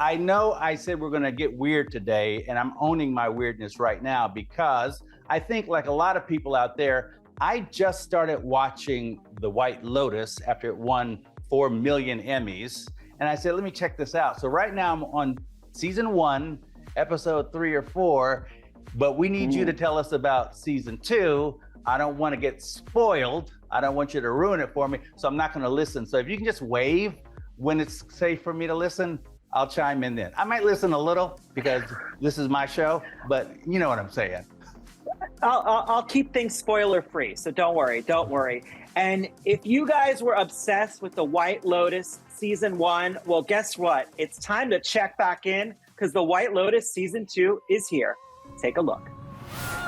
I know I said we're going to get weird today, and I'm owning my weirdness right now because I think, like a lot of people out there, I just started watching The White Lotus after it won 4 million Emmys. And I said, let me check this out. So right now I'm on season 1, episode 3 or 4, but we need you to tell us about season 2. I don't want to get spoiled. I don't want you to ruin it for me. So I'm not going to listen. So if you can just wave when it's safe for me to listen, I'll chime in then. I might listen a little because this is my show, but you know what I'm saying. I'll keep things spoiler free, so don't worry. And if you guys were obsessed with The White Lotus season 1, well, guess what? It's time to check back in because The White Lotus season 2 is here. Take a look.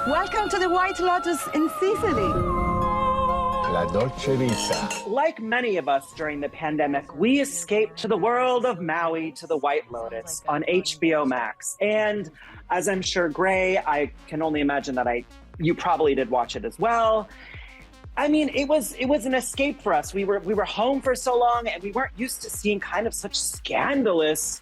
Welcome to The White Lotus in Sicily. La Dolce Vita. Like many of us during the pandemic, we escaped to the world of Maui to The White Lotus on HBOMax. And as I'm sure, Gray, I can only imagine that you probably did watch it as well. I mean, it was an escape for us. We were home for so long, and we weren't used to seeing kind of such scandalous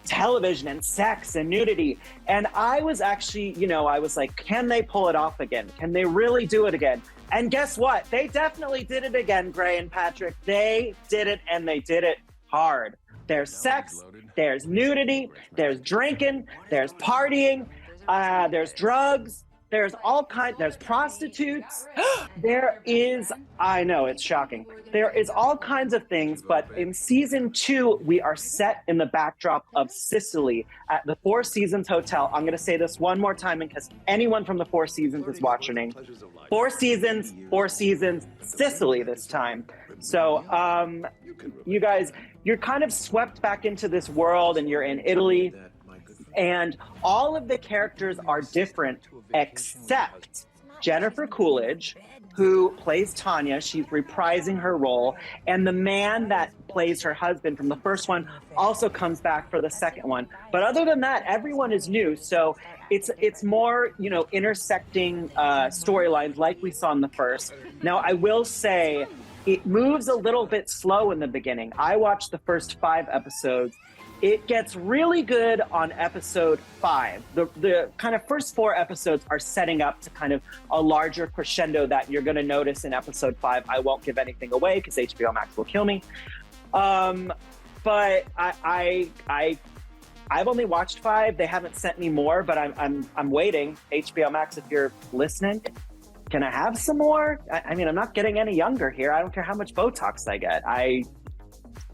television and sex and nudity. And I was actually, I was like, can they pull it off again? Can they really do it again? And guess what? They definitely did it again, Gray and Patrick. They did it, and they did it hard. There's sex, there's nudity, there's drinking, there's partying, there's drugs, there's there's prostitutes. I know, it's shocking. There is all kinds of things, but in season 2, we are set in the backdrop of Sicily at the Four Seasons Hotel. I'm gonna say this one more time in case anyone from the Four Seasons is watching. Four Seasons, Sicily this time. So, you guys, you're kind of swept back into this world and you're in Italy. And all of the characters are different except Jennifer Coolidge, who plays Tanya. She's reprising her role. And the man that plays her husband from the first one also comes back for the second one. But other than that, everyone is new. So it's more, intersecting storylines like we saw in the first. Now, I will say it moves a little bit slow in the beginning. I watched the first 5 episodes. It gets really good on episode 5. The kind of first 4 episodes are setting up to kind of a larger crescendo that you're going to notice in episode 5. I won't give anything away because HBOMax will kill me. But I've only watched 5. They haven't sent me more, but I'm waiting. HBOMax, if you're listening, can I have some more? I mean, I'm not getting any younger here. I don't care how much Botox I get.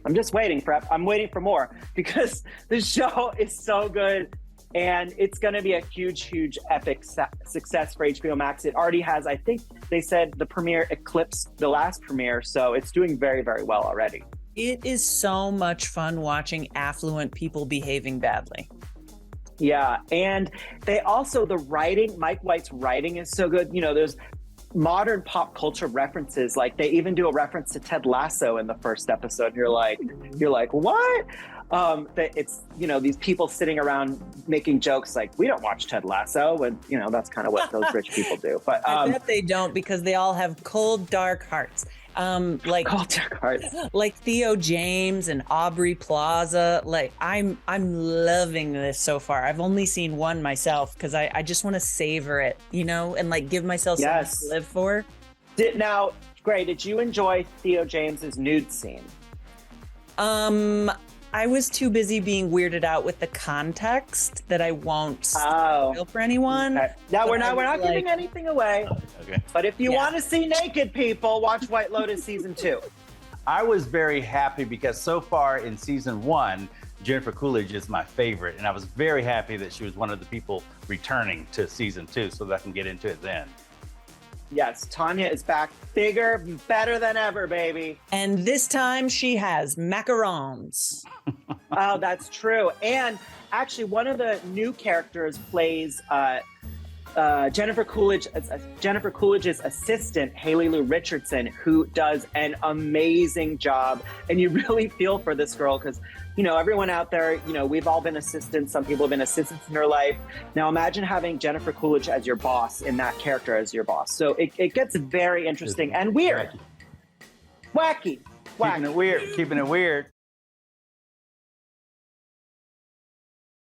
I'm just waiting for more because the show is so good and it's going to be a huge epic success for HBO Max. It already has, I think they said the premiere eclipsed the last premiere, so it's doing very, very well already. It is so much fun watching affluent people behaving badly. Yeah, and they also, the writing, Mike White's writing is so good. There's modern pop culture references, like they even do a reference to Ted Lasso in the first episode. You're like, what? It's these people sitting around making jokes like, we don't watch Ted Lasso, and that's kind of what those rich people do. But I bet they don't because they all have cold, dark hearts. Cold, dark hearts. Like Theo James and Aubrey Plaza. Like I'm loving this so far. I've only seen 1 myself because I just want to savor it, and like give myself something to live for. Now, Gray, did you enjoy Theo James's nude scene? I was too busy being weirded out with the context that I won't spoil for anyone. Okay. Now we're not giving anything away. Okay. But if you want to see naked people, watch White Lotus season 2. I was very happy because so far in season 1, Jennifer Coolidge is my favorite. And I was very happy that she was one of the people returning to season 2 so that I can get into it then. Yes, Tanya is back bigger, better than ever, baby. And this time she has macarons. Oh, that's true. And actually, one of the new characters plays Jennifer Coolidge's assistant, Haley Lou Richardson, who does an amazing job. And you really feel for this girl because, everyone out there, we've all been assistants. Some people have been assistants in their life. Now imagine having Jennifer Coolidge as your boss in that character as your boss. So it gets very interesting and weird. Wacky. Keeping it weird.